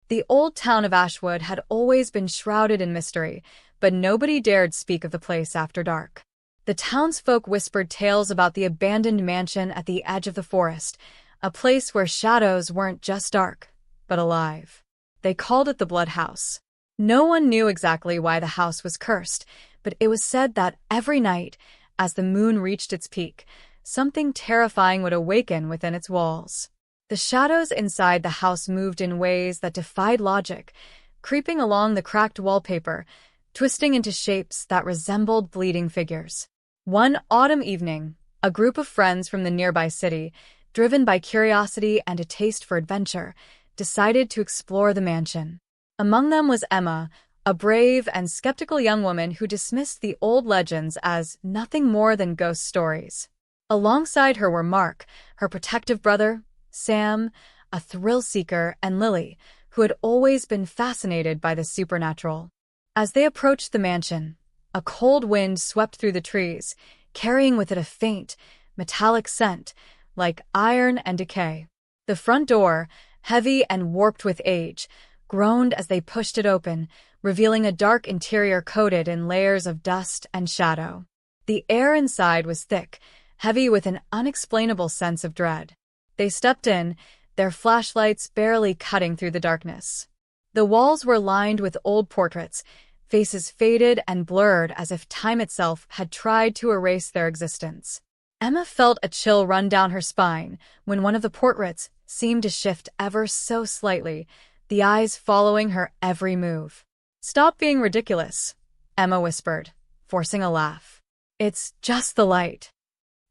The old town of Ashwood had always been shrouded in mystery, but nobody dared speak of the place after dark. The townsfolk whispered tales about the abandoned mansion at the edge of the forest, a place where shadows weren't just dark, but alive. They called it the Blood House. No one knew exactly why the house was cursed, but it was said that every night, as the moon reached its peak, something terrifying would awaken within its walls. The shadows inside the house moved in ways that defied logic, creeping along the cracked wallpaper, twisting into shapes that resembled bleeding figures. One autumn evening, a group of friends from the nearby city, driven by curiosity and a taste for adventure, decided to explore the mansion. Among them was Emma, a brave and skeptical young woman who dismissed the old legends as nothing more than ghost stories. Alongside her were Mark, her protective brother, Sam, a thrill-seeker, and Lily, who had always been fascinated by the supernatural. As they approached the mansion, a cold wind swept through the trees, carrying with it a faint, metallic scent, like iron and decay. The front door, heavy and warped with age, groaned as they pushed it open, revealing a dark interior coated in layers of dust and shadow. The air inside was thick, heavy with an unexplainable sense of dread. They stepped in, their flashlights barely cutting through the darkness. The walls were lined with old portraits, faces faded and blurred as if time itself had tried to erase their existence. Emma felt a chill run down her spine when one of the portraits seemed to shift ever so slightly, the eyes following her every move. "Stop being ridiculous," Emma whispered, forcing a laugh. "It's just the light."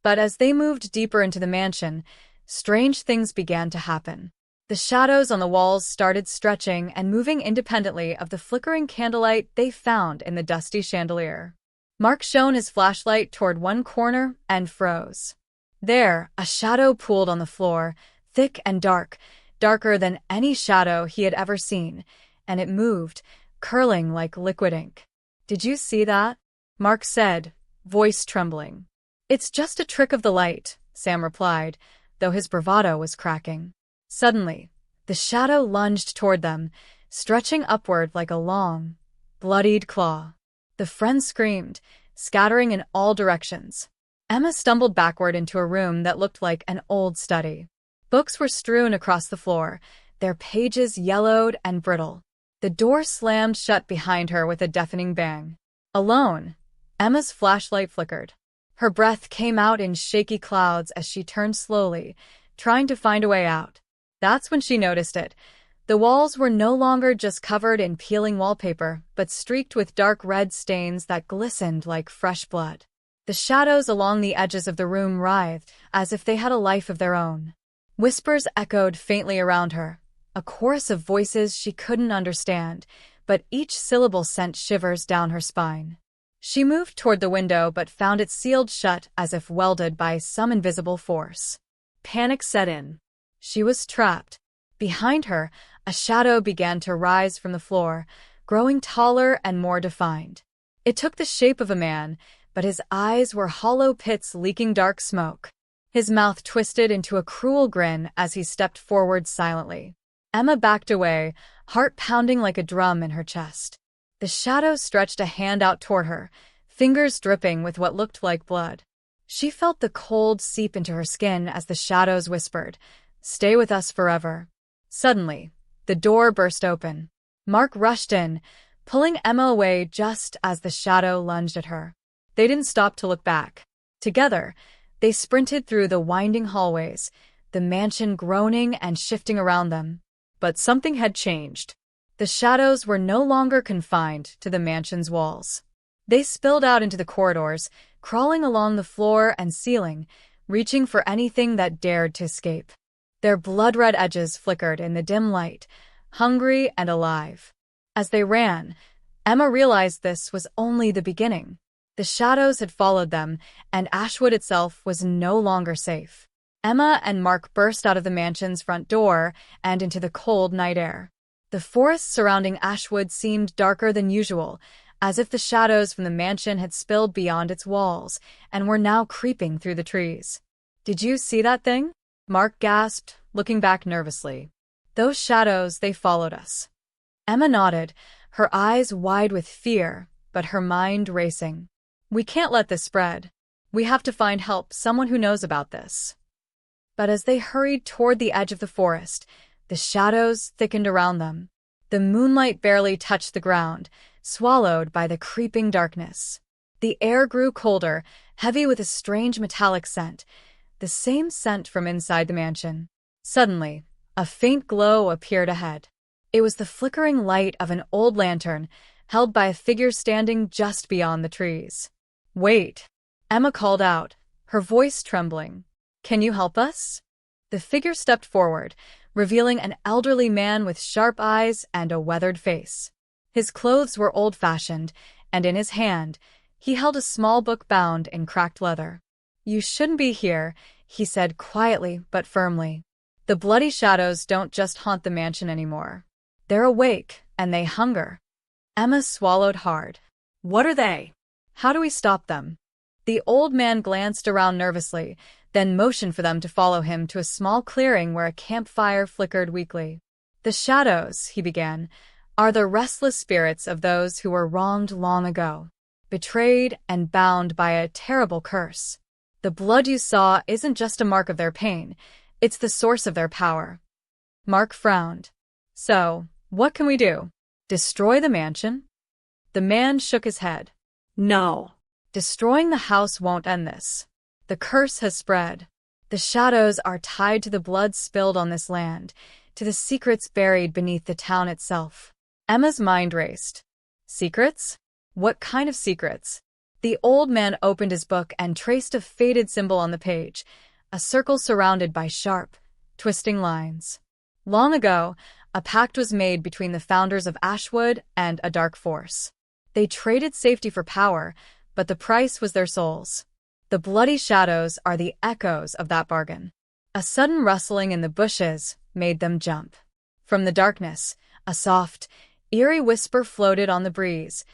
But as they moved deeper into the mansion, strange things began to happen. The shadows on the walls started stretching and moving independently of the flickering candlelight they found in the dusty chandelier. Mark shone his flashlight toward one corner and froze. There, a shadow pooled on the floor, thick and dark, darker than any shadow he had ever seen, and it moved, curling like liquid ink. "Did you see that?" Mark said, voice trembling. "It's just a trick of the light," Sam replied, though his bravado was cracking. Suddenly, the shadow lunged toward them, stretching upward like a long, bloodied claw. The friends screamed, scattering in all directions. Emma stumbled backward into a room that looked like an old study. Books were strewn across the floor, their pages yellowed and brittle. The door slammed shut behind her with a deafening bang. Alone, Emma's flashlight flickered. Her breath came out in shaky clouds as she turned slowly, trying to find a way out. That's when she noticed it. The walls were no longer just covered in peeling wallpaper, but streaked with dark red stains that glistened like fresh blood. The shadows along the edges of the room writhed, as if they had a life of their own. Whispers echoed faintly around her, a chorus of voices she couldn't understand, but each syllable sent shivers down her spine. She moved toward the window but found it sealed shut as if welded by some invisible force. Panic set in. She was trapped. Behind her, a shadow began to rise from the floor, growing taller and more defined. It took the shape of a man, but his eyes were hollow pits leaking dark smoke. His mouth twisted into a cruel grin as he stepped forward silently. Emma backed away, heart pounding like a drum in her chest. The shadow stretched a hand out toward her, fingers dripping with what looked like blood. She felt the cold seep into her skin as the shadows whispered, "Stay with us forever." Suddenly, the door burst open. Mark rushed in, pulling Emma away just as the shadow lunged at her. They didn't stop to look back. Together, they sprinted through the winding hallways, the mansion groaning and shifting around them. But something had changed. The shadows were no longer confined to the mansion's walls. They spilled out into the corridors, crawling along the floor and ceiling, reaching for anything that dared to escape. Their blood-red edges flickered in the dim light, hungry and alive. As they ran, Emma realized this was only the beginning. The shadows had followed them, and Ashwood itself was no longer safe. Emma and Mark burst out of the mansion's front door and into the cold night air. The forest surrounding Ashwood seemed darker than usual, as if the shadows from the mansion had spilled beyond its walls and were now creeping through the trees. "Did you see that thing?" Mark gasped, looking back nervously. Those shadows, they followed us. Emma nodded, her eyes wide with fear, but her mind racing. We can't let this spread. We have to find help, someone who knows about this. But as they hurried toward the edge of the forest, the shadows thickened around them. The moonlight barely touched the ground, swallowed by the creeping darkness. The air grew colder, heavy with a strange metallic scent, the same scent from inside the mansion. Suddenly, a faint glow appeared ahead. It was the flickering light of an old lantern, held by a figure standing just beyond the trees. "Wait," Emma called out, her voice trembling. "Can you help us?" The figure stepped forward, revealing an elderly man with sharp eyes and a weathered face. His clothes were old-fashioned, and in his hand, he held a small book bound in cracked leather. "You shouldn't be here," he said quietly but firmly. "The bloody shadows don't just haunt the mansion anymore. They're awake, and they hunger." Emma swallowed hard. "What are they? How do we stop them?" The old man glanced around nervously, then motioned for them to follow him to a small clearing where a campfire flickered weakly. "The shadows," he began, "are the restless spirits of those who were wronged long ago, betrayed and bound by a terrible curse. The blood you saw isn't just a mark of their pain, it's the source of their power." Mark frowned. "So, what can we do? Destroy the mansion?" The man shook his head. "No. Destroying the house won't end this. The curse has spread. The shadows are tied to the blood spilled on this land, to the secrets buried beneath the town itself." Emma's mind raced. "Secrets? What kind of secrets?" The old man opened his book and traced a faded symbol on the page, a circle surrounded by sharp, twisting lines. "Long ago, a pact was made between the founders of Ashwood and a dark force. They traded safety for power, but the price was their souls. The bloody shadows are the echoes of that bargain." A sudden rustling in the bushes made them jump. From the darkness, a soft, eerie whisper floated on the breeze,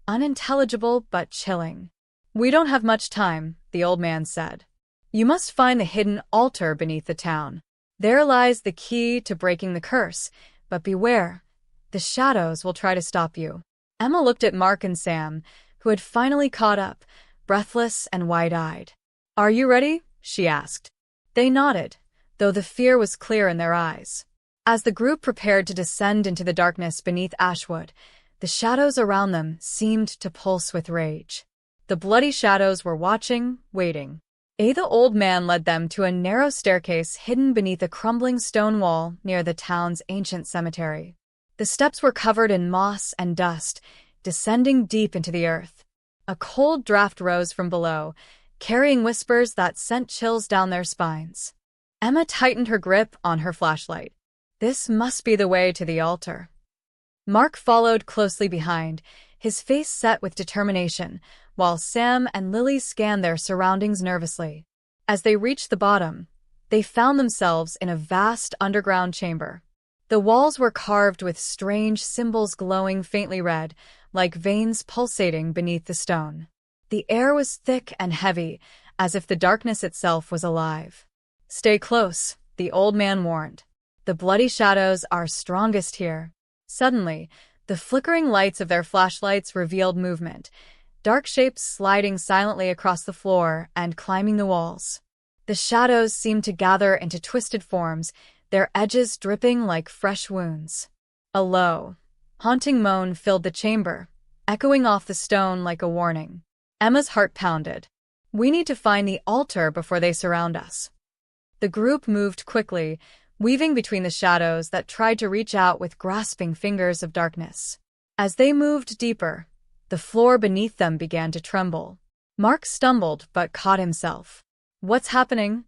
unintelligible but chilling. "We don't have much time," the old man said. "You must find the hidden altar beneath the town. There lies the key to breaking the curse, but beware, the shadows will try to stop you." Emma looked at Mark and Sam, who had finally caught up, breathless and wide-eyed. "Are you ready?" she asked. They nodded, though the fear was clear in their eyes. As the group prepared to descend into the darkness beneath Ashwood, the shadows around them seemed to pulse with rage. The bloody shadows were watching, waiting. The old man led them to a narrow staircase hidden beneath a crumbling stone wall near the town's ancient cemetery. The steps were covered in moss and dust, descending deep into the earth. A cold draft rose from below, carrying whispers that sent chills down their spines. Emma tightened her grip on her flashlight. This must be the way to the altar. Mark followed closely behind, his face set with determination, while Sam and Lily scanned their surroundings nervously. As they reached the bottom, they found themselves in a vast underground chamber. The walls were carved with strange symbols glowing faintly red, like veins pulsating beneath the stone. The air was thick and heavy, as if the darkness itself was alive. "Stay close," the old man warned. "The bloody shadows are strongest here." Suddenly, the flickering lights of their flashlights revealed movement, dark shapes sliding silently across the floor and climbing the walls. The shadows seemed to gather into twisted forms, their edges dripping like fresh wounds. A low, haunting moan filled the chamber, echoing off the stone like a warning. Emma's heart pounded. "We need to find the altar before they surround us." The group moved quickly, weaving between the shadows that tried to reach out with grasping fingers of darkness. As they moved deeper, the floor beneath them began to tremble. Mark stumbled but caught himself. "What's happening?"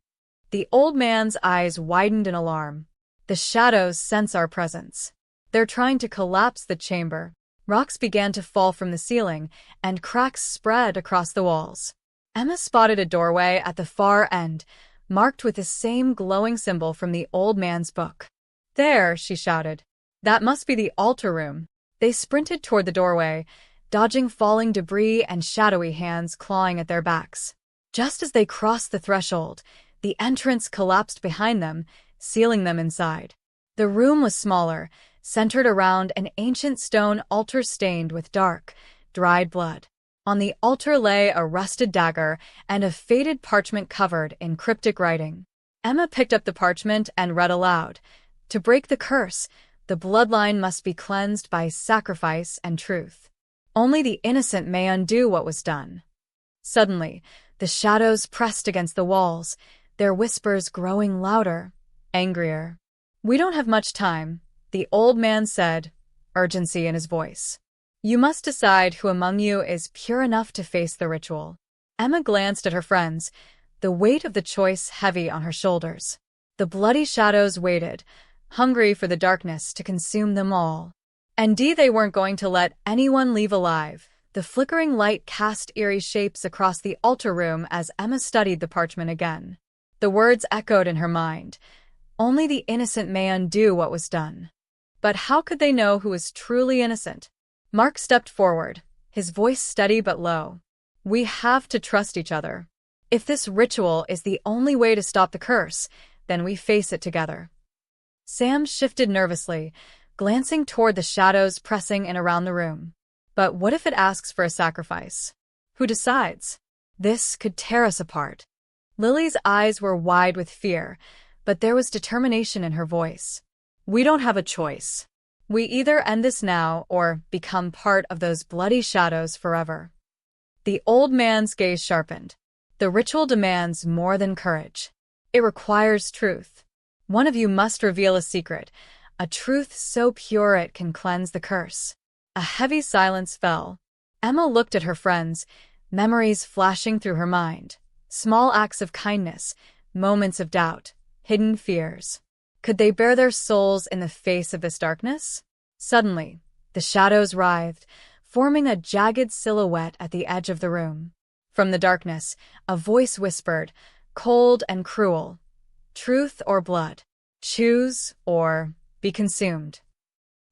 The old man's eyes widened in alarm. "The shadows sense our presence. They're trying to collapse the chamber." Rocks began to fall from the ceiling, and cracks spread across the walls. Emma spotted a doorway at the far end, marked with the same glowing symbol from the old man's book. "There," she shouted. "That must be the altar room." They sprinted toward the doorway, dodging falling debris and shadowy hands clawing at their backs. Just as they crossed the threshold, the entrance collapsed behind them, sealing them inside. The room was smaller, centered around an ancient stone altar stained with dark, dried blood. On the altar lay a rusted dagger and a faded parchment covered in cryptic writing. Emma picked up the parchment and read aloud. To break the curse, the bloodline must be cleansed by sacrifice and truth. Only the innocent may undo what was done. Suddenly, the shadows pressed against the walls, their whispers growing louder, angrier. "We don't have much time," the old man said, urgency in his voice. "You must decide who among you is pure enough to face the ritual." Emma glanced at her friends, the weight of the choice heavy on her shoulders. The bloody shadows waited, hungry for the darkness to consume them all. Indeed, they weren't going to let anyone leave alive. The flickering light cast eerie shapes across the altar room as Emma studied the parchment again. The words echoed in her mind. Only the innocent may undo what was done. But how could they know who was truly innocent? Mark stepped forward, his voice steady but low. "We have to trust each other. If this ritual is the only way to stop the curse, then we face it together." Sam shifted nervously, glancing toward the shadows pressing in around the room. But what if it asks for a sacrifice? Who decides? This could tear us apart. Lily's eyes were wide with fear, but there was determination in her voice. "We don't have a choice. We either end this now or become part of those bloody shadows forever." The old man's gaze sharpened. "The ritual demands more than courage. It requires truth. One of you must reveal a secret, a truth so pure it can cleanse the curse." A heavy silence fell. Emma looked at her friends, memories flashing through her mind. Small acts of kindness, moments of doubt, hidden fears. Could they bare their souls in the face of this darkness? Suddenly, the shadows writhed, forming a jagged silhouette at the edge of the room. From the darkness, a voice whispered, cold and cruel, "Truth or blood? Choose or be consumed."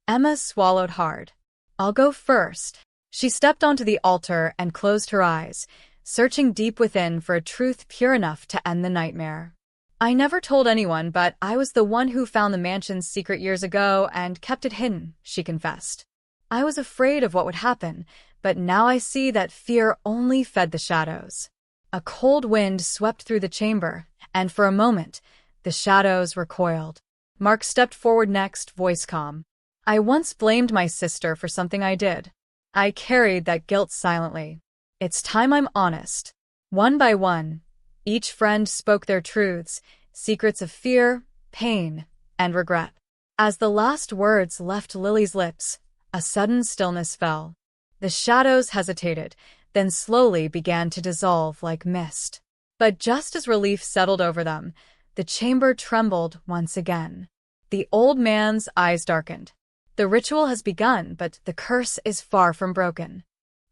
Emma swallowed hard. "I'll go first." She stepped onto the altar and closed her eyes, searching deep within for a truth pure enough to end the nightmare. "I never told anyone, but I was the one who found the mansion's secret years ago and kept it hidden," she confessed. "I was afraid of what would happen, but now I see that fear only fed the shadows." A cold wind swept through the chamber, and for a moment, the shadows recoiled. Mark stepped forward next, voice calm. "I once blamed my sister for something I did. I carried that guilt silently. It's time I'm honest." One by one, each friend spoke their truths, secrets of fear, pain, and regret. As the last words left Lily's lips, a sudden stillness fell. The shadows hesitated, then slowly began to dissolve like mist. But just as relief settled over them, the chamber trembled once again. The old man's eyes darkened. "The ritual has begun, but the curse is far from broken."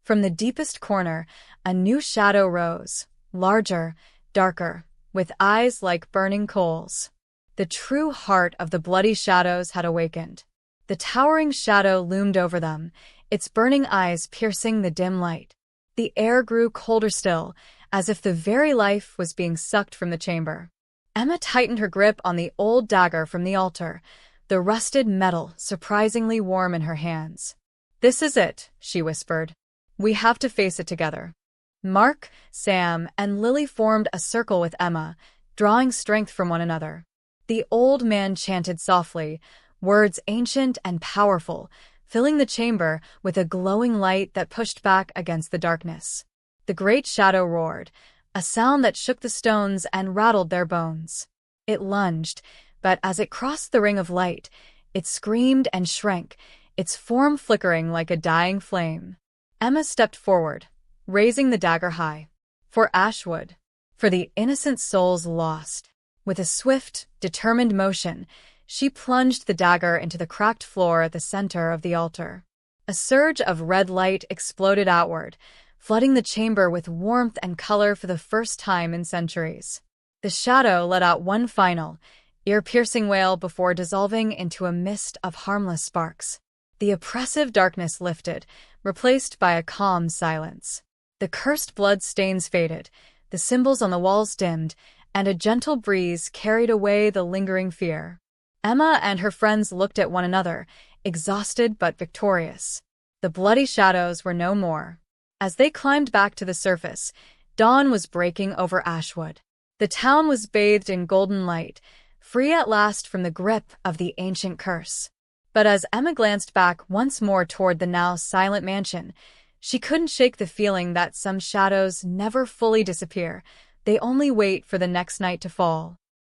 From the deepest corner, a new shadow rose, larger, darker, with eyes like burning coals. The true heart of the bloody shadows had awakened. The towering shadow loomed over them, its burning eyes piercing the dim light. The air grew colder still, as if the very life was being sucked from the chamber. Emma tightened her grip on the old dagger from the altar, the rusted metal surprisingly warm in her hands. "This is it," she whispered. "We have to face it together." Mark, Sam, and Lily formed a circle with Emma, drawing strength from one another. The old man chanted softly, words ancient and powerful, filling the chamber with a glowing light that pushed back against the darkness. The great shadow roared, a sound that shook the stones and rattled their bones. It lunged, but as it crossed the ring of light, it screamed and shrank, its form flickering like a dying flame. Emma stepped forward, raising the dagger high. "For Ashwood. For the innocent souls lost." With a swift, determined motion, she plunged the dagger into the cracked floor at the center of the altar. A surge of red light exploded outward, flooding the chamber with warmth and color for the first time in centuries. The shadow let out one final, ear-piercing wail before dissolving into a mist of harmless sparks. The oppressive darkness lifted, replaced by a calm silence. The cursed blood stains faded, the symbols on the walls dimmed, and a gentle breeze carried away the lingering fear. Emma and her friends looked at one another, exhausted but victorious. The bloody shadows were no more. As they climbed back to the surface, dawn was breaking over Ashwood. The town was bathed in golden light, free at last from the grip of the ancient curse. But as Emma glanced back once more toward the now silent mansion, she couldn't shake the feeling that some shadows never fully disappear. They only wait for the next night to fall.